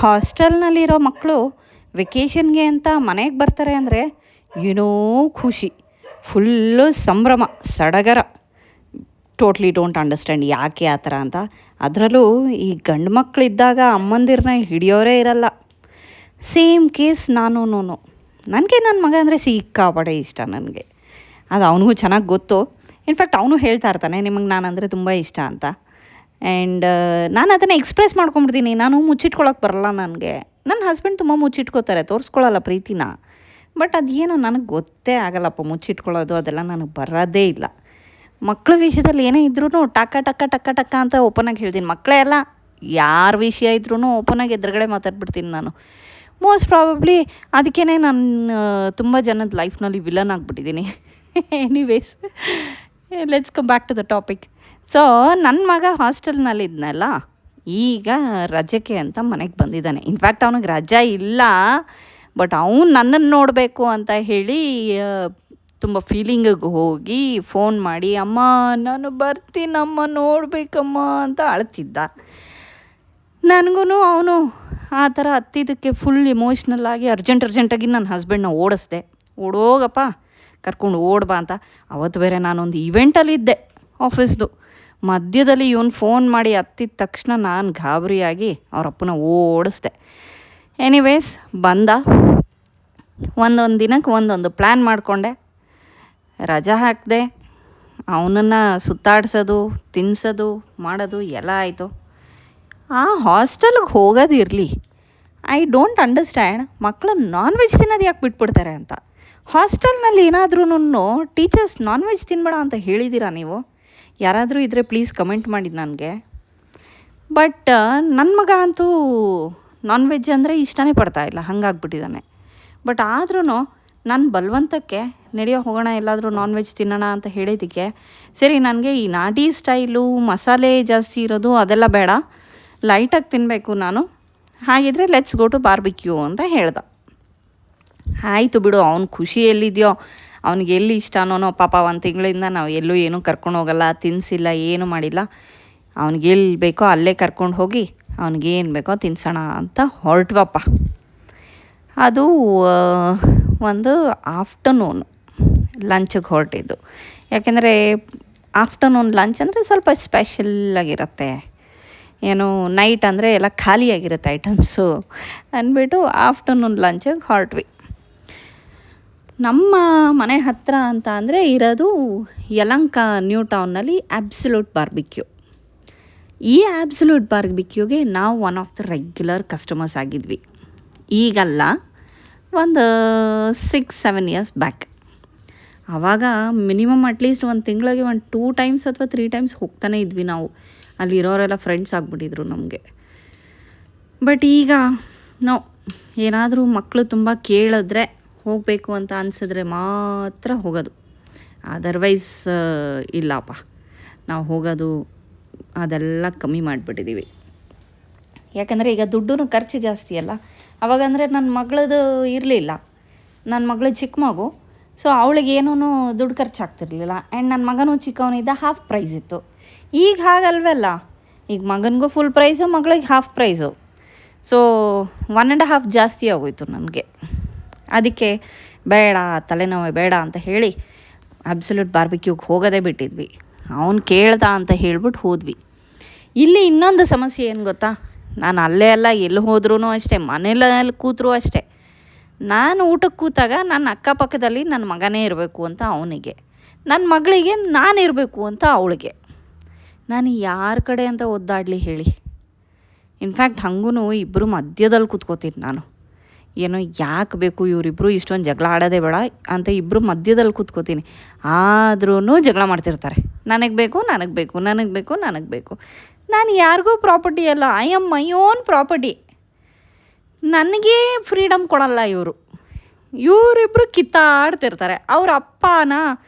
ಹಾಸ್ಟೆಲ್ನಲ್ಲಿರೋ ಮಕ್ಕಳು ವೆಕೇಷನ್ಗೆ ಅಂತ ಮನೆಗೆ ಬರ್ತಾರೆ ಅಂದರೆ ಏನೋ ಖುಷಿ, ಫುಲ್ಲು ಸಂಭ್ರಮ, ಸಡಗರ. ಟೋಟ್ಲಿ ಡೋಂಟ್ ಅಂಡರ್ಸ್ಟ್ಯಾಂಡ್ ಯಾಕೆ ಆ ಥರ ಅಂತ. ಅದರಲ್ಲೂ ಈ ಗಂಡು ಮಕ್ಕಳಿದ್ದಾಗ ಅಮ್ಮಂದಿರನ್ನ ಹಿಡಿಯೋರೇ ಇರಲ್ಲ. ಸೇಮ್ ಕೇಸ್ ನಾನೂ. ನನಗೆ ನನ್ನ ಮಗ ಅಂದರೆ ಸಿಕ್ಕಾಪಟ್ಟೆ ಇಷ್ಟ ನನಗೆ. ಅದು ಅವನಿಗೂ ಚೆನ್ನಾಗಿ ಗೊತ್ತು. ಇನ್ಫ್ಯಾಕ್ಟ್ ಅವನು ಹೇಳ್ತಾ ಇರ್ತಾನೆ, ನಿಮಗೆ ನಾನಂದರೆ ತುಂಬ ಇಷ್ಟ ಅಂತ. ಆ್ಯಂಡ್ ನಾನು ಅದನ್ನು ಎಕ್ಸ್ಪ್ರೆಸ್ ಮಾಡ್ಕೊಂಬಿಡ್ತೀನಿ. ನಾನು ಮುಚ್ಚಿಟ್ಕೊಳಕ್ಕೆ ಬರಲ್ಲ ನನಗೆ. ನನ್ನ ಹಸ್ಬೆಂಡ್ ತುಂಬ ಮುಚ್ಚಿಟ್ಕೋತಾರೆ, ತೋರಿಸ್ಕೊಳ್ಳಲ್ಲ ಪ್ರೀತಿನ. ಬಟ್ ಅದೇನೋ ನನಗೆ ಗೊತ್ತೇ ಆಗಲ್ಲಪ್ಪ, ಮುಚ್ಚಿಟ್ಕೊಳ್ಳೋದು ಅದೆಲ್ಲ ನನಗೆ ಬರೋದೇ ಇಲ್ಲ. ಮಕ್ಕಳ ವಿಷಯದಲ್ಲಿ ಏನೇ ಇದ್ರೂ ಟಕ್ಕ ಟಕ್ಕ ಟಕ್ಕ ಟಕ್ಕ ಅಂತ ಓಪನಾಗಿ ಹೇಳ್ತೀನಿ. ಮಕ್ಕಳೇ ಅಲ್ಲ, ಯಾರ ವಿಷಯ ಇದ್ರೂ ಓಪನಾಗಿ ಎದುರುಗಡೆ ಮಾತಾಡ್ಬಿಡ್ತೀನಿ ನಾನು. ಮೋಸ್ಟ್ ಪ್ರಾಬಬ್ಲಿ ಅದಕ್ಕೇ ನಾನು ತುಂಬ ಜನದ ಲೈಫ್ನಲ್ಲಿ ವಿಲನ್ ಆಗಿಬಿಟ್ಟಿದ್ದೀನಿ. Anyways, let's come back to the topic. So ನನ್ನ ಮಗ ಹಾಸ್ಟೆಲ್ನಲ್ಲಿದ್ನಲ್ಲ, ಈಗ ರಜೆಗೆ ಅಂತ ಮನೆಗೆ ಬಂದಿದ್ದಾನೆ. ಇನ್ಫ್ಯಾಕ್ಟ್ ಅವನಿಗೆ ರಜೆ ಇಲ್ಲ, ಬಟ್ ಅವನು ನನ್ನನ್ನು ನೋಡಬೇಕು ಅಂತ ಹೇಳಿ ತುಂಬ ಫೀಲಿಂಗಿಗೆ ಹೋಗಿ ಫೋನ್ ಮಾಡಿ, ಅಮ್ಮ ನಾನು ಬರ್ತೀನಮ್ಮ ನೋಡಬೇಕಮ್ಮ ಅಂತ ಅಳ್ತಿದ್ದ. ನನಗೂ ಅವನು ಆ ಥರ ಹತ್ತಿದ್ದಕ್ಕೆ ಫುಲ್ ಇಮೋಷ್ನಲ್ ಆಗಿ ಅರ್ಜೆಂಟಾಗಿ ನನ್ನ ಹಸ್ಬೆಂಡ್ನ ಓಡಿಸ್ದೆ. ಓಡೋಗಪ್ಪ, ಕರ್ಕೊಂಡು ಓಡ್ಬಾ ಅಂತ. ಅವತ್ತು ಬೇರೆ ನಾನೊಂದು ಇವೆಂಟಲ್ಲಿದ್ದೆ ಆಫೀಸ್ದು. ಮಧ್ಯದಲ್ಲಿ ಇವನು ಫೋನ್ ಮಾಡಿ ಹತ್ತಿದ ತಕ್ಷಣ ನಾನು ಗಾಬರಿಯಾಗಿ ಅವರಪ್ಪನ ಓಡಿಸ್ದೆ. ಎನಿವೇಸ್ ಬಂದ. ಒಂದೊಂದು ದಿನಕ್ಕೆ ಒಂದೊಂದು ಪ್ಲ್ಯಾನ್ ಮಾಡಿಕೊಂಡೆ. ರಜಾ ಹಾಕಿದೆ, ಅವನನ್ನು ಸುತ್ತಾಡ್ಸೋದು, ತಿನ್ನಿಸೋದು, ಮಾಡೋದು ಎಲ್ಲ ಆಯಿತು. ಆ ಹಾಸ್ಟೆಲ್ಗೆ ಹೋಗೋದಿರಲಿ, ಐ ಡೋಂಟ್ ಅಂಡರ್ಸ್ಟ್ಯಾಂಡ್ ಮಕ್ಕಳು ನಾನ್ ವೆಜ್ ತಿನ್ನೋದು ಯಾಕೆ ಬಿಟ್ಬಿಡ್ತಾರೆ ಅಂತ. ಹಾಸ್ಟೆಲ್ನಲ್ಲಿ ಏನಾದ್ರೂ ಟೀಚರ್ಸ್ ನಾನ್ ವೆಜ್ ತಿನ್ಬೇಡ ಅಂತ ಹೇಳಿದ್ದೀರಾ ನೀವು? ಯಾರಾದರೂ ಇದ್ದರೆ ಪ್ಲೀಸ್ ಕಮೆಂಟ್ ಮಾಡಿ ನನಗೆ. ಬಟ್ ನನ್ನ ಮಗ ಅಂತೂ ನಾನ್ ವೆಜ್ ಅಂದರೆ ಇಷ್ಟನೇ ಪಡ್ತಾಯಿಲ್ಲ, ಹಾಗಾಗ್ಬಿಟ್ಟಿದ್ದಾನೆ. ಬಟ್ ಆದ್ರೂ ನಾನು ಬಲವಂತಕ್ಕೆ ನಡೆಯೋ ಹೋಗೋಣ ಎಲ್ಲಾದರೂ ನಾನ್ ವೆಜ್ ತಿನ್ನೋಣ ಅಂತ ಹೇಳಿದ್ದಕ್ಕೆ, ಸರಿ ನನಗೆ ಈ ನಾಟಿ ಸ್ಟೈಲು ಮಸಾಲೆ ಜಾಸ್ತಿ ಇರೋದು ಅದೆಲ್ಲ ಬೇಡ, ಲೈಟಾಗಿ ತಿನ್ನಬೇಕು ನಾನು, ಹಾಗಿದ್ರೆ ಲೆಟ್ಸ್ ಗೋ ಟು ಬಾರ್ಬಿಕ್ಯೂ ಅಂತ ಹೇಳ್ದ. ಆಯಿತು ಬಿಡು, ಅವ್ನು ಖುಷಿ ಎಲ್ಲಿದೆಯೋ, ಅವ್ನಿಗೆ ಎಲ್ಲಿ ಇಷ್ಟ ಅನ್ನೋನೋ. ಪಾಪ ಒಂದು ತಿಂಗಳಿಂದ ನಾವು ಎಲ್ಲೂ ಏನೂ ಕರ್ಕೊಂಡು ಹೋಗಲ್ಲ, ತಿನ್ನಿಸಿಲ್ಲ, ಏನೂ ಮಾಡಿಲ್ಲ. ಅವ್ನಿಗೆ ಎಲ್ಲಿ ಬೇಕೋ ಅಲ್ಲೇ ಕರ್ಕೊಂಡು ಹೋಗಿ ಅವ್ನಿಗೇನು ಬೇಕೋ ತಿನ್ಸೋಣ ಅಂತ ಹೊರಟ್ವಪ್ಪ. ಅದು ಒಂದು ಆಫ್ಟರ್ನೂನ್ ಲಂಚಿಗೆ ಹೊರಟಿದ್ದು. ಯಾಕೆಂದರೆ ಆಫ್ಟರ್ನೂನ್ ಲಂಚ್ ಅಂದರೆ ಸ್ವಲ್ಪ ಸ್ಪೆಷಲ್ಲಾಗಿರುತ್ತೆ. ಏನು ನೈಟ್ ಅಂದರೆ ಎಲ್ಲ ಖಾಲಿಯಾಗಿರುತ್ತೆ ಐಟಮ್ಸು ಅಂದ್ಬಿಟ್ಟು ಆಫ್ಟರ್ನೂನ್ ಲಂಚಿಗೆ ಹೊರಟ್ವಿ. ನಮ್ಮ ಮನೆ ಹತ್ತಿರ ಅಂತ ಅಂದರೆ ಇರೋದು ಯಲಹಂಕ ನ್ಯೂ ಟೌನ್ನಲ್ಲಿ ಅಬ್ಸಲ್ಯೂಟ್ ಬಾರ್ಬಿಕ್ಯೂ. ಈ ಅಬ್ಸಲ್ಯೂಟ್ ಬಾರ್ಬಿಕ್ಯೂಗೆ ನಾವು one of the regular customers ಆಗಿದ್ವಿ. ಈಗಲ್ಲ, ಒಂದು 6-7 ಇಯರ್ಸ್ ಬ್ಯಾಕ್. ಆವಾಗ ಮಿನಿಮಮ್ ಅಟ್ಲೀಸ್ಟ್ ಒಂದು ತಿಂಗಳಿಗೆ ಒಂದು 2 ಟೈಮ್ಸ್ ಅಥವಾ 3 ಟೈಮ್ಸ್ ಹೋಗ್ತಾನೆ ಇದ್ವಿ ನಾವು. ಅಲ್ಲಿರೋರೆಲ್ಲ ಫ್ರೆಂಡ್ಸ್ ಆಗಿಬಿಟ್ಟಿದ್ರು ನಮಗೆ. ಬಟ್ ಈಗ ನಾವು ಏನಾದರೂ ಮಕ್ಕಳು ತುಂಬ ಕೇಳಿದ್ರೆ ಹೋಗಬೇಕು ಅಂತ ಅನಿಸಿದ್ರೆ ಮಾತ್ರ ಹೋಗೋದು. ಅದರ್ವೈಸ್ ಇಲ್ಲಪ್ಪ, ನಾವು ಹೋಗೋದು ಅದೆಲ್ಲ ಕಮ್ಮಿ ಮಾಡಿಬಿಟ್ಟಿದ್ದೀವಿ. ಯಾಕಂದರೆ ಈಗ ದುಡ್ಡು ಖರ್ಚು ಜಾಸ್ತಿ ಅಲ್ಲ. ಅವಾಗಂದರೆ ನನ್ನ ಮಗಳದು ಇರಲಿಲ್ಲ, ನನ್ನ ಮಗಳು ಚಿಕ್ಕ ಮಗು, ಸೊ ಅವಳಿಗೆ ಏನೂ ದುಡ್ಡು ಖರ್ಚಾಗ್ತಿರ್ಲಿಲ್ಲ. ಆ್ಯಂಡ್ ನನ್ನ ಮಗನೂ ಚಿಕ್ಕವನಿದ್ದ ಹಾಫ್ ಪ್ರೈಸ್ ಇತ್ತು. ಈಗ ಹಾಗಲ್ವಲ್ಲ, ಈಗ ಮಗನಿಗೂ ಫುಲ್ ಪ್ರೈಸು, ಮಗಳಿಗೆ ಹಾಫ್ ಪ್ರೈಸು. ಸೊ 1.5 ಜಾಸ್ತಿ ಆಗೋಯ್ತು ನನಗೆ. ಅದಕ್ಕೆ ಬೇಡ, ತಲೆನೋವೇ ಬೇಡ ಅಂತ ಹೇಳಿ ಅಬ್ಸಲ್ಯೂಟ್ ಬಾರ್ಬಿಕ್ಯೂಗೆ ಹೋಗೋದೇ ಬಿಟ್ಟಿದ್ವಿ. ಅವನು ಕೇಳ್ದ ಅಂತ ಹೇಳ್ಬಿಟ್ಟು ಹೋದ್ವಿ. ಇಲ್ಲಿ ಇನ್ನೊಂದು ಸಮಸ್ಯೆ ಏನು ಗೊತ್ತಾ, ನಾನು ಅಲ್ಲೇ ಅಲ್ಲ ಎಲ್ಲಿ ಹೋದ್ರೂ ಅಷ್ಟೇ, ಮನೇಲಿ ಕೂತ್ರೂ ಅಷ್ಟೇ, ನಾನು ಊಟಕ್ಕೆ ಕೂತಾಗ ನನ್ನ ಅಕ್ಕಪಕ್ಕದಲ್ಲಿ ನನ್ನ ಮಗನೇ ಇರಬೇಕು ಅಂತ ಅವನಿಗೆ, ನನ್ನ ಮಗಳಿಗೆ ನಾನು ಇರಬೇಕು ಅಂತ ಅವಳಿಗೆ. ನಾನು ಯಾರ ಕಡೆ ಅಂತ ಒದ್ದಾಡಲಿ ಹೇಳಿ? ಇನ್ಫ್ಯಾಕ್ಟ್ ಹಂಗೂ ಇಬ್ಬರು ಮಧ್ಯದಲ್ಲಿ ಕೂತ್ಕೋತೀನಿ ನಾನು. ಏನೋ ಯಾಕೆ ಬೇಕು ಇವರಿಬ್ಬರು ಇಷ್ಟೊಂದು ಜಗಳ ಆಡೋದೇ ಬೇಡ ಅಂತ ಇಬ್ಬರು ಮಧ್ಯದಲ್ಲಿ ಕೂತ್ಕೋತೀನಿ. ಆದ್ರೂ ಜಗಳ ಮಾಡ್ತಿರ್ತಾರೆ, ನನಗೆ ಬೇಕು ನನಗೆ ಬೇಕು ನನಗೆ ಬೇಕು ನನಗೆ ಬೇಕು. ನಾನು ಯಾರಿಗೂ ಪ್ರಾಪರ್ಟಿ ಅಲ್ಲ, I am my own property. ನನಗೇ ಫ್ರೀಡಮ್ ಕೊಡಲ್ಲ ಇವರು. ಇವರಿಬ್ಬರು ಕಿತ್ತಾಡ್ತಿರ್ತಾರೆ. ಅವ್ರ ಅಪ್ಪನ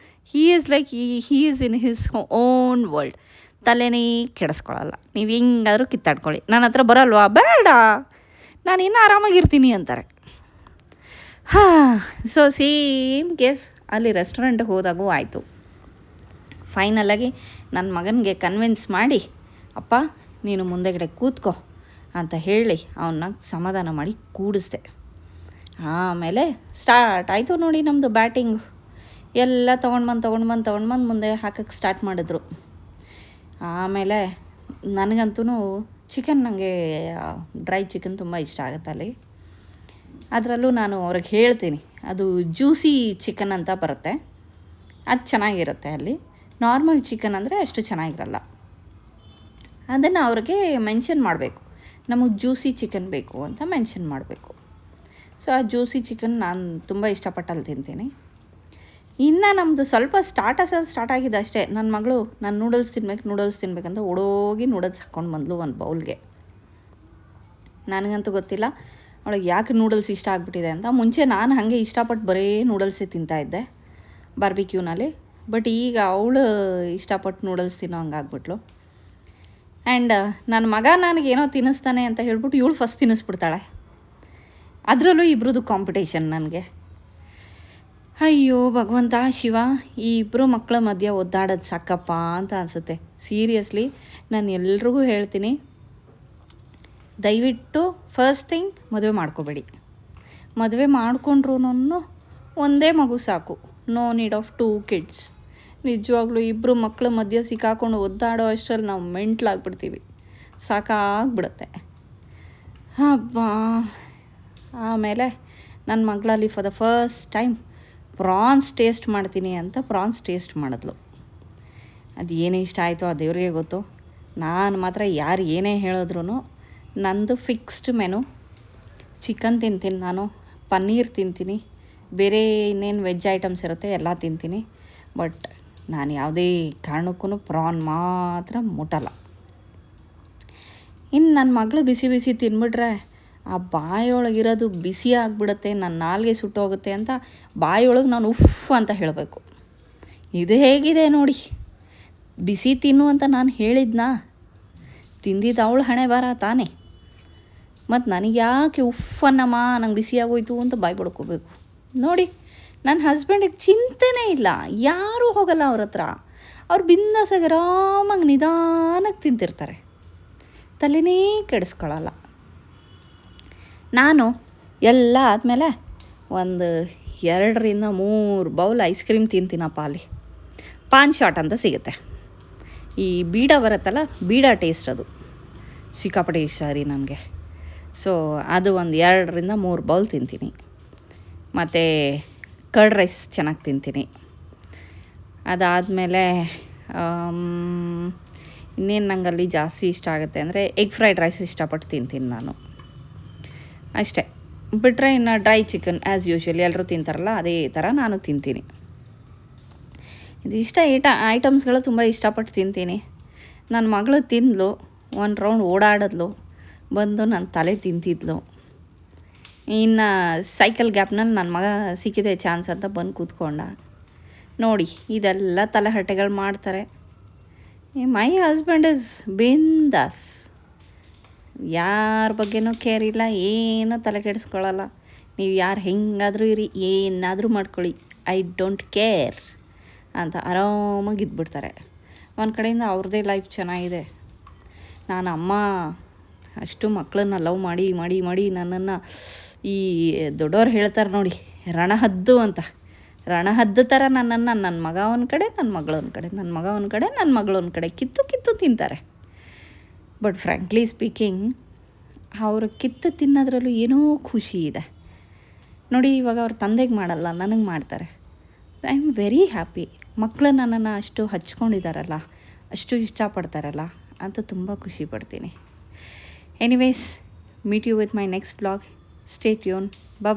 he is like he is in his own world. ತಲೆನೇ ಕೆಡಿಸ್ಕೊಳ್ಳಲ್ಲ. ನೀವು ಹೆಂಗಾದರೂ ಕಿತ್ತಾಡ್ಕೊಳ್ಳಿ, ನನ್ನ ಹತ್ರ ಬರಲ್ವಾ, ಬೇಡ, ನಾನು ಇನ್ನೂ ಆರಾಮಾಗಿರ್ತೀನಿ ಅಂತಾರೆ. ಸೊ ಸೇಮ್ ಕೇಸ್ ಅಲ್ಲಿ ರೆಸ್ಟೋರೆಂಟ್ಗೆ ಹೋದಾಗೂ ಆಯಿತು. ಫೈನಲಾಗಿ ನನ್ನ ಮಗನಿಗೆ ಕನ್ವಿನ್ಸ್ ಮಾಡಿ, ಅಪ್ಪ ನೀನು ಮುಂದೆಗಡೆ ಕೂತ್ಕೋ ಅಂತ ಹೇಳಿ ಅವನ್ನ ಸಮಾಧಾನ ಮಾಡಿ ಕೂಡಿಸ್ದೆ. ಆಮೇಲೆ ಸ್ಟಾರ್ಟ್ ಆಯಿತು ನೋಡಿ ನಮ್ಮದು ಬ್ಯಾಟಿಂಗು. ಎಲ್ಲ ತೊಗೊಂಡು ಬಂದು ಮುಂದೆ ಹಾಕಕ್ಕೆ ಸ್ಟಾರ್ಟ್ ಮಾಡಿದ್ರು. ಆಮೇಲೆ ನನಗಂತೂ ಚಿಕನ್, ನನಗೆ ಡ್ರೈ ಚಿಕನ್ ತುಂಬ ಇಷ್ಟ ಆಗುತ್ತೆ ಅಲ್ಲಿ. ಅದರಲ್ಲೂ ನಾನು ಅವ್ರಿಗೆ ಹೇಳ್ತೀನಿ, ಅದು ಜ್ಯೂಸಿ ಚಿಕನ್ ಅಂತ ಬರುತ್ತೆ, ಅದು ಚೆನ್ನಾಗಿರುತ್ತೆ ಅಲ್ಲಿ. ನಾರ್ಮಲ್ ಚಿಕನ್ ಅಂದರೆ ಅಷ್ಟು ಚೆನ್ನಾಗಿರಲ್ಲ. ಅದನ್ನು ಅವ್ರಿಗೆ ಮೆನ್ಷನ್ ಮಾಡಬೇಕು, ನಮಗೆ ಜ್ಯೂಸಿ ಚಿಕನ್ ಬೇಕು ಅಂತ ಮೆನ್ಷನ್ ಮಾಡಬೇಕು. ಸೊ ಆ ಜ್ಯೂಸಿ ಚಿಕನ್ ನಾನು ತುಂಬ ಇಷ್ಟಪಟ್ಟಲ್ಲಿ ತಿಂತೀನಿ. ಇನ್ನು ನಮ್ಮದು ಸ್ವಲ್ಪ ಸ್ಟಾರ್ಟ್ ಆಗಿದೆ ಅಷ್ಟೇ. ನನ್ನ ಮಗಳು ನಾನು ನೂಡಲ್ಸ್ ತಿನ್ಬೇಕಂತ ಓಡೋಗಿ ನೂಡಲ್ಸ್ ಹಾಕ್ಕೊಂಡು ಬಂದಳು ಒಂದು ಬೌಲ್ಗೆ. ನನಗಂತೂ ಗೊತ್ತಿಲ್ಲ ಅವಳಿಗೆ ಯಾಕೆ ನೂಡಲ್ಸ್ ಇಷ್ಟ ಆಗಿಬಿಟ್ಟಿದೆ ಅಂತ. ಮುಂಚೆ ನಾನು ಹಾಗೆ ಇಷ್ಟಪಟ್ಟು ಬರೀ ನೂಡಲ್ಸೇ ತಿಂತಾಯಿದ್ದೆ ಬಾರ್ಬಿಕ್ಯೂನಲ್ಲಿ. ಬಟ್ ಈಗ ಅವಳು ಇಷ್ಟಪಟ್ಟು ನೂಡಲ್ಸ್ ತಿನ್ನೋ ಹಂಗಾಗ್ಬಿಟ್ಲು. ಆ್ಯಂಡ್ ನನ್ನ ಮಗ ನನಗೇನೋ ತಿನ್ನಿಸ್ತಾನೆ ಅಂತ ಹೇಳ್ಬಿಟ್ಟು ಇವಳು ಫಸ್ಟ್ ತಿನ್ನಿಸ್ಬಿಡ್ತಾಳೆ. ಅದರಲ್ಲೂ ಇಬ್ಬರದು ಕಾಂಪಿಟೇಷನ್ ನನಗೆ. ಅಯ್ಯೋ ಭಗವಂತ ಶಿವ, ಈ ಇಬ್ಬರು ಮಕ್ಕಳ ಮಧ್ಯೆ ಒದ್ದಾಡೋದು ಸಾಕಪ್ಪ ಅಂತ ಅನಿಸುತ್ತೆ. ಸೀರಿಯಸ್ಲಿ ನಾನು ಎಲ್ರಿಗೂ ಹೇಳ್ತೀನಿ, ದಯವಿಟ್ಟು ಫಸ್ಟ್ ಥಿಂಗ್ ಮದುವೆ ಮಾಡ್ಕೋಬೇಡಿ. ಮದುವೆ ಮಾಡ್ಕೊಂಡ್ರೂ ಒಂದೇ ಮಗು ಸಾಕು, ನೋ ನೀಡ್ ಆಫ್ 2 kids. ನಿಜವಾಗ್ಲೂ ಇಬ್ಬರು ಮಕ್ಕಳ ಮಧ್ಯೆ ಸಿಕ್ಕಾಕೊಂಡು ಒದ್ದಾಡೋ ಅಷ್ಟರಲ್ಲಿ ನಾವು ಮೆಂಟ್ಲಾಗ್ಬಿಡ್ತೀವಿ, ಸಾಕಾಗ್ಬಿಡುತ್ತೆ. ಹಬ್ಬ. ಆಮೇಲೆ ನನ್ನ ಮಗಳಲ್ಲಿ for the first time prawns taste ಮಾಡ್ತೀನಿ ಅಂತ ಪ್ರಾನ್ಸ್ ಟೇಸ್ಟ್ ಮಾಡಿದ್ಲು. ಅದು ಏನೇ ಇಷ್ಟ ಆಯಿತೋ ಆ ದೇವ್ರಿಗೆ ಗೊತ್ತು. ನಾನು ಮಾತ್ರ ಯಾರು ಏನೇ ಹೇಳಿದ್ರು ನಂದು ಫಿಕ್ಸ್ಡ್ ಮೆನು. ಚಿಕನ್ ತಿಂತೀನಿ, ನಾನು ಪನ್ನೀರ್ ತಿಂತೀನಿ, ಬೇರೆ ಇನ್ನೇನು ವೆಜ್ ಐಟಮ್ಸ್ ಇರುತ್ತೆ ಎಲ್ಲ ತಿಂತೀನಿ. ಬಟ್ ನಾನು ಯಾವುದೇ ಕಾರಣಕ್ಕೂ ಪ್ರಾನ್ ಮಾತ್ರ ಮುಟ್ಟಲ್ಲ. ಇನ್ನು ನನ್ನ ಮಗಳು ಬಿಸಿ ತಿನ್ಬಿಟ್ರೆ ಆ ಬಾಯಿಯೊಳಗಿರೋದು ಬಿಸಿ ಆಗಿಬಿಡುತ್ತೆ, ನನ್ನ ನಾಲ್ಗೆ ಸುಟ್ಟೋಗುತ್ತೆ ಅಂತ ಬಾಯಿಯೊಳಗೆ ನಾನು ಉಫ್ ಅಂತ ಹೇಳಬೇಕು. ಇದು ಹೇಗಿದೆ ನೋಡಿ, ಬಿಸಿ ತಿನ್ನು ಅಂತ ನಾನು ಹೇಳಿದ್ನಾ? ತಿಂದಿದ್ದು ಅವಳು ಹಣೆ ಬರ ತಾನೇ. ಮತ್ತು ನನಗೆ ಯಾಕೆ ಉಫ್ ಅನ್ನಮ್ಮ, ನಂಗೆ ಬಿಸಿ ಆಗೋಯ್ತು ಅಂತ ಬಾಯಿ ಬಡ್ಕೋಬೇಕು ನೋಡಿ. ನನ್ನ ಹಸ್ಬೆಂಡಿಗೆ ಚಿಂತೆನೇ ಇಲ್ಲ, ಯಾರೂ ಹೋಗಲ್ಲ ಅವ್ರ ಹತ್ರ. ಅವ್ರು ಬಿಂದಾಸಾಗಿ ಆರಾಮಾಗಿ ನಿಧಾನಕ್ಕೆ ತಿಂತಿರ್ತಾರೆ, ತಲೆನೇ ಕೆಡಿಸ್ಕೊಳ್ಳಲ್ಲ. ನಾನು ಎಲ್ಲ ಆದಮೇಲೆ ಒಂದು 2-3 ಬೌಲ್ ಐಸ್ ಕ್ರೀಮ್ ತಿಂತೀನಪ್ಪ. ಅಲ್ಲಿ ಪಾನ್ ಶಾಟ್ ಅಂತ ಸಿಗುತ್ತೆ, ಈ ಬೀಡ ಬರುತ್ತಲ್ಲ, ಬೀಡ ಟೇಸ್ಟ್ ಅದು ಸಿಕ್ಕಾಪಟ್ಟೆ ಇಷ್ಟ ರೀ ನನಗೆ. ಸೊ ಅದು ಒಂದು 2-3 ಬೌಲ್ ತಿಂತೀನಿ. ಮತ್ತು ಕರ್ಡ್ ರೈಸ್ ಚೆನ್ನಾಗಿ ತಿಂತೀನಿ. ಅದಾದಮೇಲೆ ಇನ್ನೇನು ನಂಗಲ್ಲಿ ಜಾಸ್ತಿ ಇಷ್ಟ ಆಗುತ್ತೆ ಅಂದರೆ ಎಗ್ ಫ್ರೈಡ್ ರೈಸ್ ಇಷ್ಟಪಟ್ಟು ತಿಂತೀನಿ ನಾನು, ಅಷ್ಟೇ. ಬಿಟ್ಟರೆ ಇನ್ನು ಡ್ರೈ ಚಿಕನ್ ಆ್ಯಸ್ ಯೂಶ್ವಲಿ ಎಲ್ಲರೂ ತಿಂತಾರಲ್ಲ ಅದೇ ಥರ ನಾನು ತಿಂತೀನಿ. ಇದಿಷ್ಟ ಐಟಮ್ಸ್ಗಳು ತುಂಬ ಇಷ್ಟಪಟ್ಟು ತಿಂತೀನಿ. ನನ್ನ ಮಗಳು ತಿಂದಳು, 1 ರೌಂಡ್ ಓಡಾಡಿದ್ಲು, ಬಂದು ನನ್ನ ತಲೆ ತಿಂತಿದ್ಲು. ಇನ್ನು ಸೈಕಲ್ ಗ್ಯಾಪ್ನಲ್ಲಿ ನನ್ನ ಮಗ ಸಿಕ್ಕಿದೆ ಚಾನ್ಸ್ ಅಂತ ಬಂದು ಕೂತ್ಕೊಂಡ. ನೋಡಿ ಇದೆಲ್ಲ ತಲೆಹರಟೆಗಳು ಮಾಡ್ತಾರೆ. ಮೈ ಹಸ್ಬೆಂಡ್ ಇಸ್ ಬಿಂದಾಸ್, ಯಾರ ಬಗ್ಗೆನೂ ಕೇರ್ ಇಲ್ಲ, ಏನೂ ತಲೆ ಕೆಡಿಸ್ಕೊಳ್ಳಲ್ಲ. ನೀವು ಯಾರು ಹೆಂಗಾದರೂ ಇರಿ, ಏನಾದರೂ ಮಾಡ್ಕೊಳ್ಳಿ, ಐ ಡೋಂಟ್ ಕೇರ್ ಅಂತ ಆರಾಮಾಗಿ ಇದ್ಬಿಡ್ತಾರೆ. ಒಂದು ಕಡೆಯಿಂದ ಅವ್ರದ್ದೇ ಲೈಫ್ ಚೆನ್ನಾಗಿದೆ. ನಾನು ಅಮ್ಮ ಅಷ್ಟು ಮಕ್ಕಳನ್ನ ಲವ್ ಮಾಡಿ ಮಾಡಿ ಮಾಡಿ ನನ್ನನ್ನು, ಈ ದೊಡ್ಡವ್ರು ಹೇಳ್ತಾರೆ ನೋಡಿ, ರಣಹದ್ದು ಅಂತ, ರಣಹದ್ದು ಥರ ನನ್ನನ್ನು ನನ್ನ ಮಗ ಒಂದು ಕಡೆ, ನನ್ನ ಮಗಳು ಒಂದು ಕಡೆ, ನನ್ನ ಮಗ ಒಂದು ಕಡೆ, ನನ್ನ ಮಗಳು ಒಂದು ಕಡೆ ಕಿತ್ತು ತಿಂತಾರೆ. ಬಟ್ ಫ್ರ್ಯಾಂಕ್ಲಿ ಸ್ಪೀಕಿಂಗ್, ಅವರು ಕಿತ್ತು ತಿನ್ನೋದ್ರಲ್ಲೂ ಏನೋ ಖುಷಿ ಇದೆ ನೋಡಿ. ಇವಾಗ ಅವ್ರ ತಂದೆಗೆ ಮಾಡಲ್ಲ, ನನಗೆ ಮಾಡ್ತಾರೆ. I am very happy. ಮಕ್ಕಳು ನನ್ನನ್ನು ಅಷ್ಟು ಹಚ್ಕೊಂಡಿದ್ದಾರಲ್ಲ, ಅಷ್ಟು ಇಷ್ಟಪಡ್ತಾರಲ್ಲ ಅಂತ ತುಂಬ ಖುಷಿ ಪಡ್ತೀನಿ. Anyways, meet you with my next vlog. Stay tune. Bye.